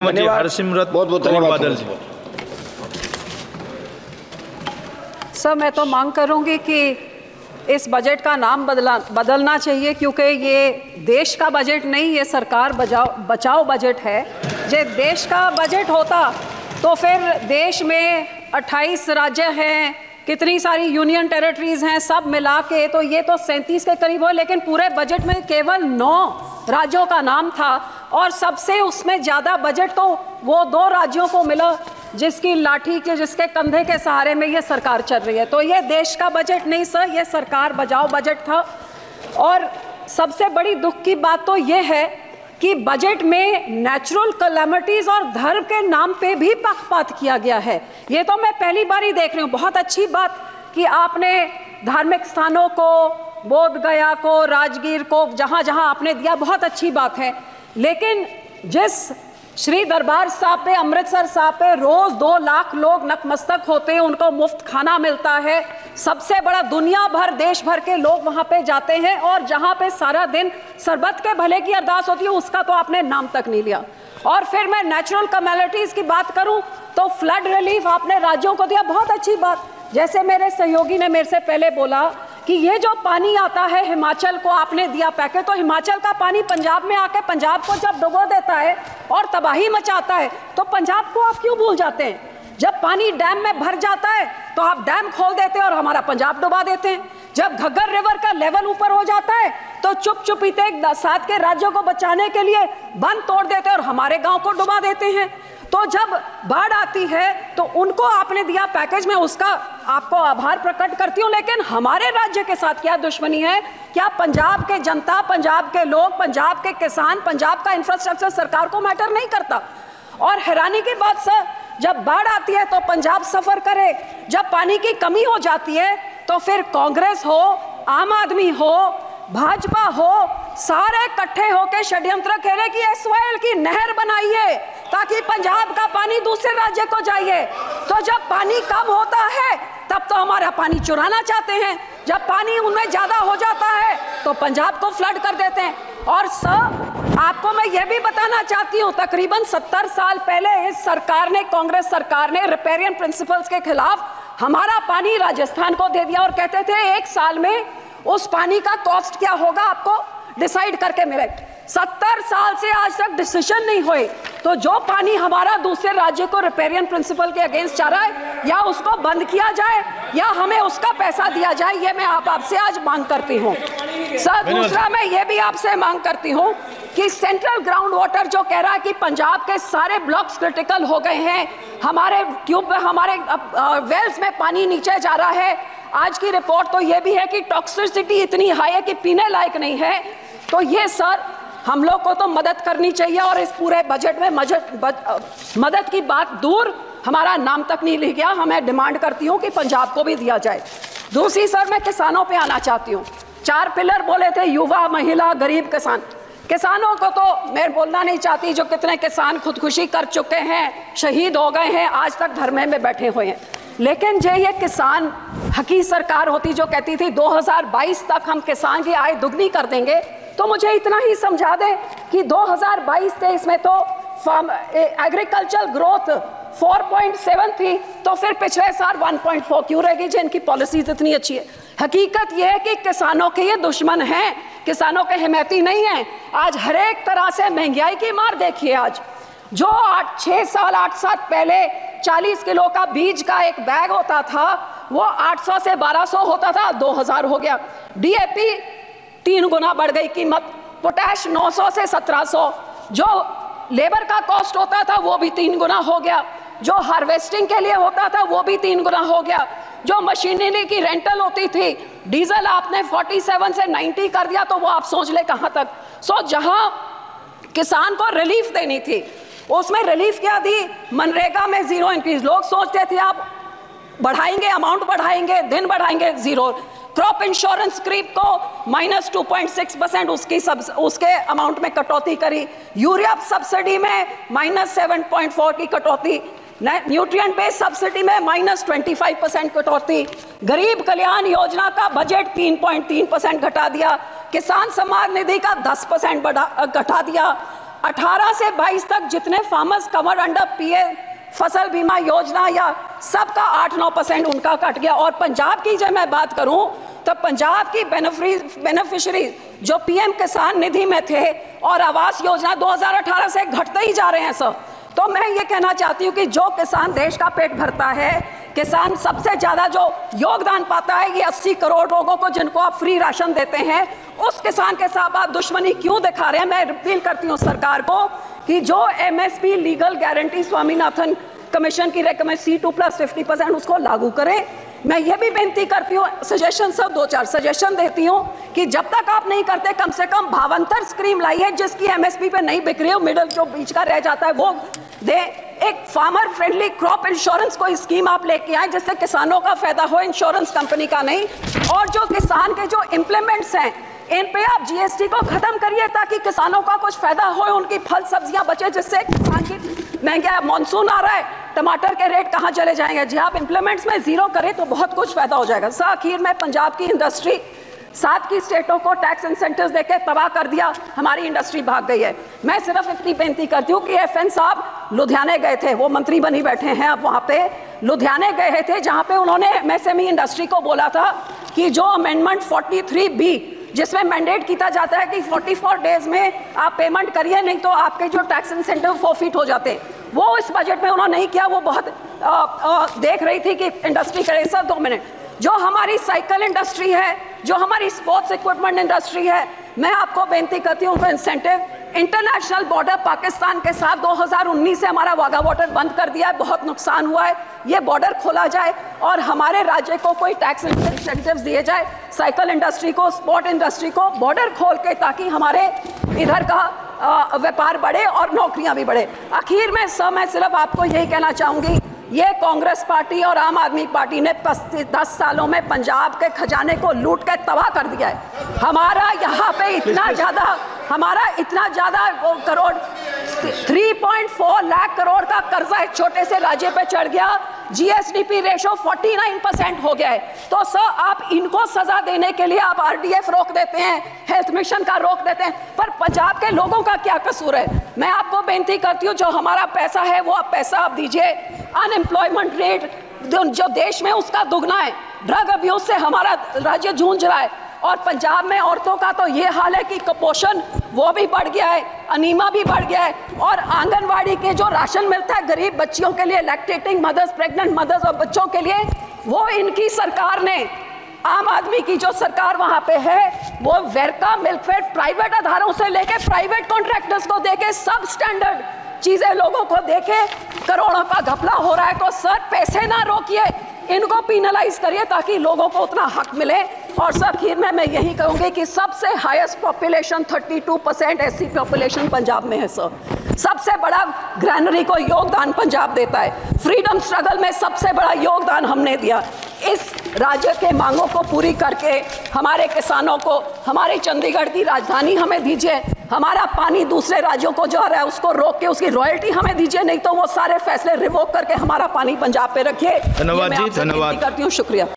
हरसिमरत कौर बादल जी। Sir, मैं तो मांग करूंगी कि इस बजट का नाम बदलना चाहिए, क्योंकि ये देश का बजट नहीं, ये सरकार बचाओ बजट है। जो देश का बजट होता तो फिर देश में 28 राज्य हैं, कितनी सारी यूनियन टेरिटरीज हैं, सब मिला के तो ये तो 37 के करीब हो, लेकिन पूरे बजट में केवल 9 राज्यों का नाम था और सबसे उसमें ज़्यादा बजट तो वो 2 राज्यों को मिला जिसकी लाठी के, जिसके कंधे के सहारे में ये सरकार चल रही है। तो ये देश का बजट नहीं सर, ये सरकार बचाओ बजट था। और सबसे बड़ी दुख की बात तो ये है कि बजट में नेचुरल कैलामिटीज और धर्म के नाम पे भी पक्षपात किया गया है। ये तो मैं पहली बार ही देख रही हूँ। बहुत अच्छी बात कि आपने धार्मिक स्थानों को, बोध गया को, राजगीर को, जहाँ जहाँ आपने दिया, बहुत अच्छी बात है। लेकिन जिस श्री दरबार साहब पे, अमृतसर साहब पे रोज 2 लाख लोग नतमस्तक होते हैं, उनको मुफ्त खाना मिलता है, सबसे बड़ा दुनिया भर, देश भर के लोग वहां पे जाते हैं और जहां पे सारा दिन सरबत के भले की अरदास होती है, उसका तो आपने नाम तक नहीं लिया। और फिर मैं नेचुरल कैलामिटीज की बात करूं तो फ्लड रिलीफ आपने राज्यों को दिया, बहुत अच्छी बात। जैसे मेरे सहयोगी ने मेरे से पहले बोला कि ये जो पानी आता है हिमाचल को आपने दिया पैकेज, तो हिमाचल का पानी पंजाब में आके पंजाब को जब डुबो देता है और तबाही मचाता है, तो पंजाब को आप क्यों भूल जाते हैं? जब पानी डैम में भर जाता है तो आप डैम खोल देते हैं और हमारा पंजाब डुबा देते हैं। जब घग्गर रिवर का लेवल ऊपर हो जाता है तो चुपचुपीते 7 के राज्यों को बचाने के लिए बंद तोड़ देते हैं और हमारे गांव को डुबा देते हैं। तो जब बाढ़ आती है तो उनको आपने दिया पैकेज में, उसका आपको आभार प्रकट करती हूँ, लेकिन हमारे राज्य के साथ क्या दुश्मनी है? क्या पंजाब के जनता, पंजाब के लोग, पंजाब के किसान, पंजाब का इंफ्रास्ट्रक्चर सरकार को मैटर नहीं करता? और हैरानी की बात सर, जब बाढ़ आती है तो पंजाब सफर करे, जब पानी की कमी हो जाती है तो फिर कांग्रेस हो, आम आदमी हो, भाजपा हो, सारे इकट्ठे होकर षड्यंत्र खेले कि एसवाईएल की नहर बनाइए ताकि पंजाब का पानी दूसरे राज्य को जाइए। तो जब पानी कम होता है तब तो हमारा पानी चुराना चाहते हैं, जब पानी उनमें ज्यादा हो जाता है तो पंजाब को फ्लड कर देते हैं। और सर, आपको मैं ये भी बताना चाहती हूँ, तकरीबन 70 साल पहले इस सरकार ने, कांग्रेस सरकार ने रिपेरियन प्रिंसिपल्स के खिलाफ हमारा पानी राजस्थान को दे दिया और कहते थे 1 साल में उस पानी का कॉस्ट क्या होगा आपको डिसाइड करके मिले। 70 साल से आज तक डिसीजन नहीं हुए। तो जो पानी हमारा दूसरे राज्य को रिपेरियन प्रिंसिपल के अगेंस्ट जा रहा है, या उसको बंद किया जाए या हमें उसका पैसा दिया जाए, ये मैं आपसे आज मांग करती हूँ। सर, दूसरा मैं ये भी आपसे मांग करती हूँ कि सेंट्रल ग्राउंड वाटर जो कह रहा है कि पंजाब के सारे ब्लॉक्स क्रिटिकल हो गए हैं, हमारे ट्यूब में, हमारे वेल्स में पानी नीचे जा रहा है। आज की रिपोर्ट तो ये भी है कि टॉक्सिसिटी इतनी हाई है कि पीने लायक नहीं है। तो ये सर, हम लोग को तो मदद करनी चाहिए और इस पूरे बजट में मदद की बात दूर, हमारा नाम तक नहीं लिया गया। हमें डिमांड करती हूँ कि पंजाब को भी दिया जाए। दूसरी सर, मैं किसानों पे आना चाहती हूँ। 4 पिलर बोले थे, युवा, महिला, गरीब, किसान। किसानों को तो मैं बोलना नहीं चाहती, जो कितने किसान खुदकुशी कर चुके हैं, शहीद हो गए हैं, आज तक धरने में बैठे हुए हैं। लेकिन जो ये किसान हकी सरकार होती जो कहती थी 2022 तक हम किसान की आय दुगनी कर देंगे, तो मुझे इतना ही समझा दे कि 2022-23 में तो एग्रीकल्चर ग्रोथ 4.7 थी, तो फिर पिछले साल 1.4 क्यों रहेगी जिनकी पॉलिसीज इतनी अच्छी है? हकीकत यह है कि किसानों के ये दुश्मन हैं, किसानों के हिमैती नहीं हैं। आज हर एक तरह से महंगाई की मार देखिए। आज जो 8 साल पहले 40 किलो का बीज का एक बैग होता था, वो 800 से 1200 होता था, 2000 हो गया। डीएपी 3 गुना बढ़ गई कीमत, पोटैश 900 से 1700, जो लेबर का कॉस्ट होता था वो भी 3 गुना हो गया, जो हार्वेस्टिंग के लिए होता था वो भी 3 गुना हो गया, जो मशीनरी की रेंटल होती थी, डीजल आपने 47 से 90 कर दिया, तो वो आप सोच ले कहां तक। जहां किसान को रिलीफ देनी थी, उसमें रिलीफ क्या दी? मनरेगा में 0 इंक्रीज। लोग सोचते थे आप बढ़ाएंगे, अमाउंट बढ़ाएंगे, दिन बढ़ाएंगे, 0। क्रॉप इंश्योरेंस क्रीप को -2.6% उसके अमाउंट में कटौती करी। यूरिया सब्सिडी में -7.4 की कटौती, न्यूट्रिएंट बेस्ड सब्सिडी में -25% कटौती, गरीब कल्याण योजना का बजट 3.3% घटा दिया, किसान सम्मान निधि का 10% घटा दिया, 18 से 22 तक जितने फार्मर्स कवर अंडर पीए फसल बीमा योजना या सबका 8-9% उनका कट गया। और पंजाब की जब मैं बात करूं तो पंजाब की बेनिफिशियरी जो पीएम किसान निधि में थे और आवास योजना 2018 से घटते ही जा रहे हैं सर। तो मैं ये कहना चाहती हूँ कि जो किसान देश का पेट भरता है, किसान सबसे ज्यादा जो योगदान पाता है, ये 80 करोड़ लोगों को जिनको आप फ्री राशन देते हैं, उस किसान के साथ आप दुश्मनी क्यों दिखा रहे हैं? मैं अपील करती हूँ सरकार को कि जो MSP legal guarantee Swaminathan commission की रेकमेंड C2+50% उसको लागू करें। मैं ये भी बेनती करती हूँ, सजेशन सब 2-4 सजेशन देती हूँ कि जब तक आप नहीं करते कम से कम भावांतर स्कीम लाइए जिसकी एमएसपी पे नहीं बिक रही हो, मिडल जो बीच का रह जाता है वो दे। एक फार्मर फ्रेंडली क्रॉप इंश्योरेंस कोई स्कीम आप लेके आए जिससे किसानों का फायदा हो, इंश्योरेंस कंपनी का नहीं। और जो किसान के जो इम्प्लीमेंट्स हैं इन पे आप जीएसटी को खत्म करिए ताकि किसानों का कुछ फायदा हो, उनकी फल सब्जियां बचे, जिससे किसान की महंगा मानसून आ रहा है, टमाटर के रेट कहां चले जाएंगे। जी आप इम्प्लीमेंट्स में जीरो करें तो बहुत कुछ फायदा हो जाएगा। सर आखिर में पंजाब की इंडस्ट्री 7 की स्टेटों को टैक्स इंसेंटिव्स देके तबाह कर दिया, हमारी इंडस्ट्री भाग गई है। मैं सिर्फ इतनी बेनती करती हूँ कि FN साहब लुधियाने गए थे, वो मंत्री बनी बैठे हैं अब, वहाँ पे लुधियाने गए थे जहाँ पे उन्होंने MSME इंडस्ट्री को बोला था कि जो अमेंडमेंट 43B जिसमें मैंडेट किया जाता है कि 44 डेज में आप पेमेंट करिए, नहीं तो आपके जो टैक्स इंसेंटिव फोरफिट हो जाते हैं, वो इस बजट में उन्होंने नहीं किया। वो बहुत देख रही थी कि इंडस्ट्री करे। सर 2 मिनट, जो हमारी साइकिल इंडस्ट्री है, जो हमारी स्पोर्ट्स इक्विपमेंट इंडस्ट्री है, मैं आपको बेनती करती हूँ इंसेंटिव इंटरनेशनल बॉर्डर पाकिस्तान के साथ 2019 से हमारा वाघा बॉर्डर बंद कर दिया है, बहुत नुकसान हुआ है। ये बॉर्डर खोला जाए और हमारे राज्य को कोई टैक्स इंसेंटिव्स दिए जाए, साइकिल इंडस्ट्री को, स्पोर्ट इंडस्ट्री को बॉर्डर खोल के, ताकि हमारे इधर का व्यापार बढ़े और नौकरियां भी बढ़े। आखिर में सर मैं सिर्फ आपको यही कहना चाहूँगी, ये कांग्रेस पार्टी और आम आदमी पार्टी ने 10 सालों में पंजाब के खजाने को लूट के तबाह कर दिया है। हमारा यहाँ पे इतना ज़्यादा करोड़ 3.4 लाख करोड़ का कर्जा एक छोटे से राज्य पे चढ़ गया। GSDP रेशो 49% हो गया है। तो सर आप इनको सजा देने के लिए आप RDF रोक देते हैं, हेल्थ मिशन का रोक देते हैं, पर पंजाब के लोगों का क्या कसूर है? मैं आपको बेनती करती हूँ, जो हमारा पैसा है वो आप पैसा आप दीजिए। अनएम्प्लॉयमेंट रेट जो देश में उसका दुगना है, ड्रग अब्यूज से हमारा राज्य जूझ रहा है, और पंजाब में औरतों का तो ये हाल है कि कुपोषण वो भी बढ़ गया है, अनीमा भी बढ़ गया है, और आंगनवाड़ी के जो राशन मिलता है गरीब बच्चियों के लिए, लैक्टेटिंग मदर्स, प्रेग्नेंट मदर्स और बच्चों के लिए, वो इनकी सरकार ने, आम आदमी की जो सरकार वहां पे है, वो वेरका मिल्कफेड प्राइवेट आधारों से लेके प्राइवेट कॉन्ट्रैक्टर्स को देके सब स्टैंडर्ड चीजें लोगों को देके करोड़ों का घपला हो रहा है। तो सर पैसे ना रोकिए, इनको पिनलाइज करिए ताकि लोगों को उतना हक मिले। और सर आखिर में मैं यही कहूंगी कि सबसे highest population 32% SC population Punjab में है सर। सबसे बड़ा ग्रैनरी को योगदान पंजाब देता है। फ्रीडम स्ट्रगल में सबसे बड़ा योगदान हमने दिया। इस राज्य के मांगों को पूरी करके हमारे किसानों को हमारी चंडीगढ़ की राजधानी हमें दीजिए, हमारा पानी दूसरे राज्यों को जो आ रहा है उसको रोक के उसकी रॉयल्टी हमें दीजिए, नहीं तो वो सारे फैसले रिवोक करके हमारा पानी पंजाब पे रखिए। धन्यवाद जी, धन्यवाद करती हूँ, शुक्रिया।